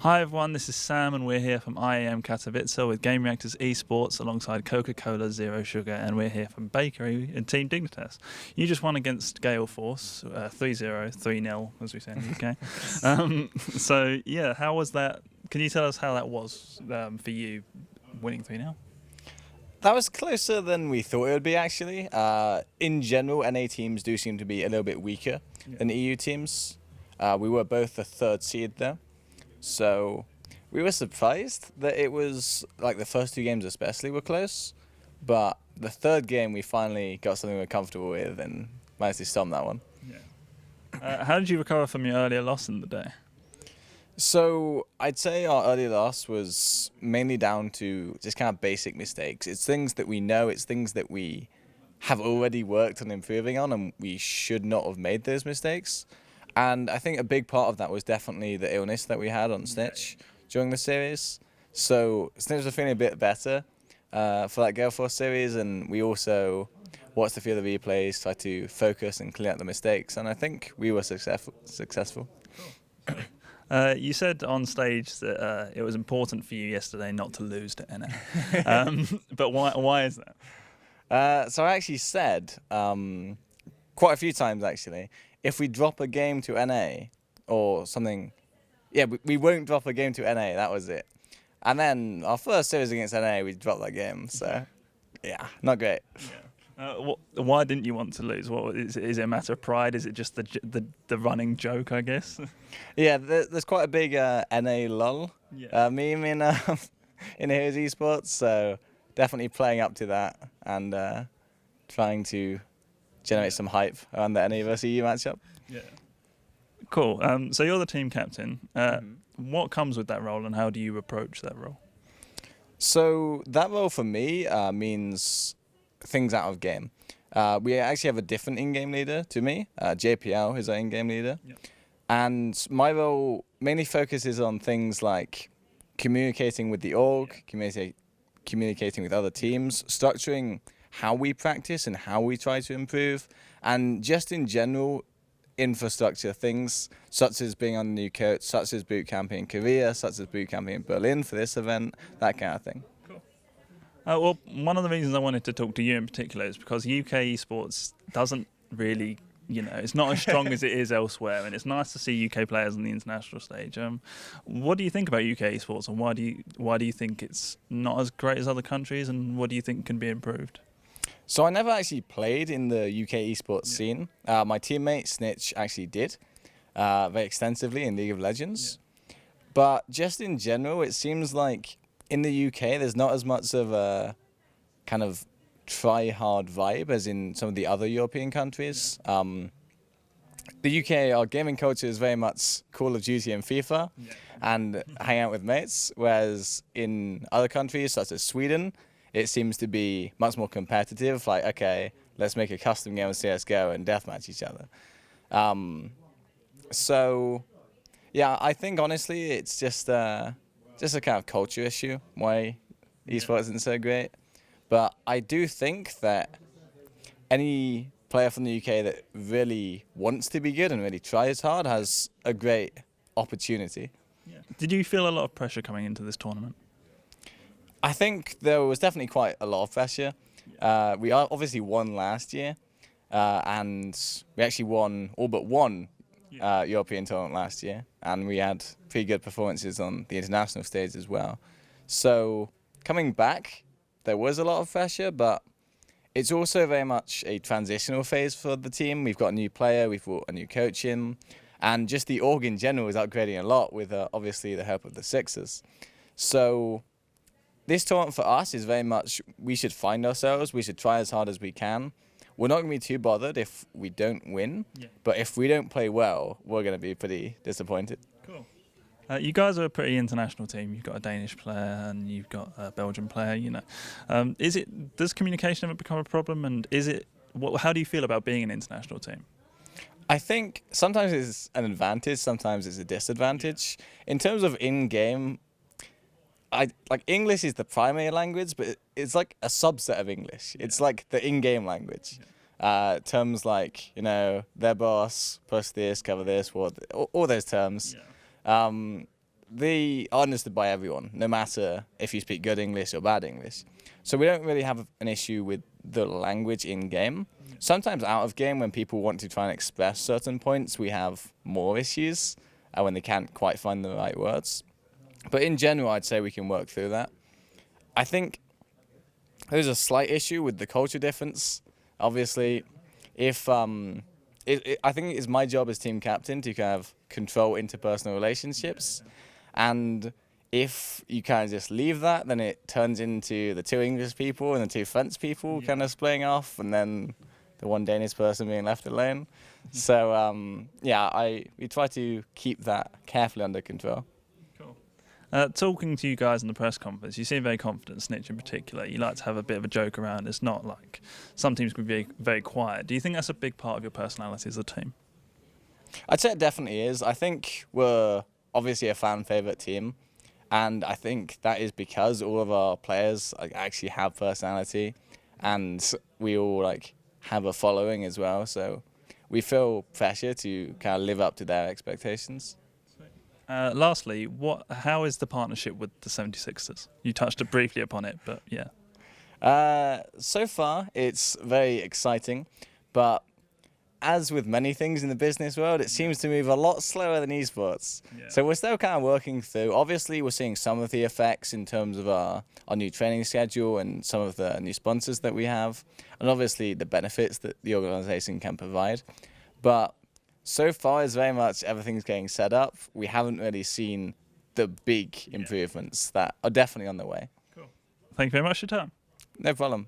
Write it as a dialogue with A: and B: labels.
A: Hi everyone, this is Sam and we're here from IEM Katowice with Gamereactor's esports alongside Coca-Cola Zero Sugar, and we're here from Bakery and Team Dignitas. You just won against Gale Force 3-0, 3-0 as we say in the UK. So yeah, how was that? Can you tell us how that was for you, winning 3-0?
B: That was closer than we thought it would be, actually. In general, NA teams do seem to be a little bit weaker than EU teams. We were both the third seed there. So we were surprised that it was, like, the first two games especially were close. But the third game, we finally got something we're comfortable with and managed to stomp that one.
A: Yeah. How did you recover from your earlier loss in the day?
B: So I'd say our early loss was mainly down to just kind of basic mistakes. It's things that we know, it's things that we have already worked on improving on, and we should not have made those mistakes. And I think a big part of that was definitely the illness that we had on Snitch during the series. So Snitch was feeling a bit better for that Gale Force series, and we also watched a few of the replays, tried to focus and clean up the mistakes, and I think we were successful.
A: You said on stage that it was important for you yesterday not to lose to NA. But why is that?
B: So I actually said quite a few times, actually, if we drop a game to NA or something, yeah, we won't drop a game to NA, that was it. And then our first series against NA, we dropped that game, so yeah, not great.
A: Yeah. Why didn't you want to lose? What is it a matter of pride? Is it just the running joke, I guess?
B: Yeah, there's quite a big NA lull meme in Heroes Esports, so definitely playing up to that and trying to generate some hype around the NA vs EU matchup.
A: Yeah. Cool. So you're the team captain. What comes with that role, and how do you approach that role?
B: So that role for me means things out of game. We actually have a different in-game leader to me. JPL is our in-game leader. Yep. And my role mainly focuses on things like communicating with the org, communicating with other teams, structuring how we practice and how we try to improve, and just in general infrastructure things such as being on the new coach, such as boot camping in Korea, such as boot camping in Berlin for this event, that kind of thing.
A: Well, one of the reasons I wanted to talk to you in particular is because UK esports doesn't really, it's not as strong as it is elsewhere, and it's nice to see UK players on the international stage. What do you think about UK esports, and why do you think it's not as great as other countries, and what do you think can be improved?
B: So I never actually played in the UK esports scene. My teammate Snitch actually did very extensively in League of Legends. Yeah. But just in general, it seems like in the UK, there's not as much of a kind of try-hard vibe as in some of the other European countries. The UK, our gaming culture is very much Call of Duty and FIFA and hang out with mates, whereas in other countries, such as Sweden, it seems to be much more competitive, like, okay, let's make a custom game of CSGO and deathmatch each other. So, yeah, I think, honestly, it's just a kind of culture issue why esports isn't so great. But I do think that any player from the UK that really wants to be good and really tries hard has a great opportunity.
A: Yeah. Did you feel a lot of pressure coming into this tournament?
B: I think there was definitely quite a lot of pressure. We obviously won last year, and we actually won all but one European tournament last year, and we had pretty good performances on the international stage as well. So coming back, there was a lot of pressure, but it's also very much a transitional phase for the team. We've got a new player, we've brought a new coach in, and just the org in general is upgrading a lot with obviously the help of the Sixers. So this tournament for us is very much, we should find ourselves, we should try as hard as we can. We're not going to be too bothered if we don't win, but if we don't play well, we're going to be pretty disappointed.
A: Cool. You guys are a pretty international team. You've got a Danish player and you've got a Belgian player, Does communication ever become a problem, and how do you feel about being an international team?
B: I think sometimes it's an advantage, sometimes it's a disadvantage. In terms of in-game, English is the primary language, but it's like a subset of English. It's like the in-game language. Terms like, their boss, push this, cover this, all those terms. they are understood by everyone, no matter if you speak good English or bad English. So we don't really have an issue with the language in-game. Sometimes out of game, when people want to try and express certain points, we have more issues when they can't quite find the right words. But in general, I'd say we can work through that. I think there's a slight issue with the culture difference. Obviously, if I think it's my job as team captain to kind of control interpersonal relationships, and if you kind of just leave that, then it turns into the two English people and the two French people kind of splitting off, and then the one Danish person being left alone. So we try to keep that carefully under control.
A: Talking to you guys in the press conference, you seem very confident, Snitch in particular. You like to have a bit of a joke around. It's not like some teams can be very quiet. Do you think that's a big part of your personality as a team?
B: I'd say it definitely is. I think we're obviously a fan favourite team, and I think that is because all of our players actually have personality, and we all have a following as well. So we feel pressure to kind of live up to their expectations.
A: Lastly, how is the partnership with the 76ers? You touched briefly upon it, but yeah.
B: So far, it's very exciting, but as with many things in the business world, it seems to move a lot slower than esports. Yeah. So we're still kind of working through. Obviously, we're seeing some of the effects in terms of our new training schedule and some of the new sponsors that we have, and obviously the benefits that the organisation can provide. But so far, it's very much everything's getting set up. We haven't really seen the big improvements that are definitely on the way.
A: Cool. Thank you very much for your time.
B: No problem.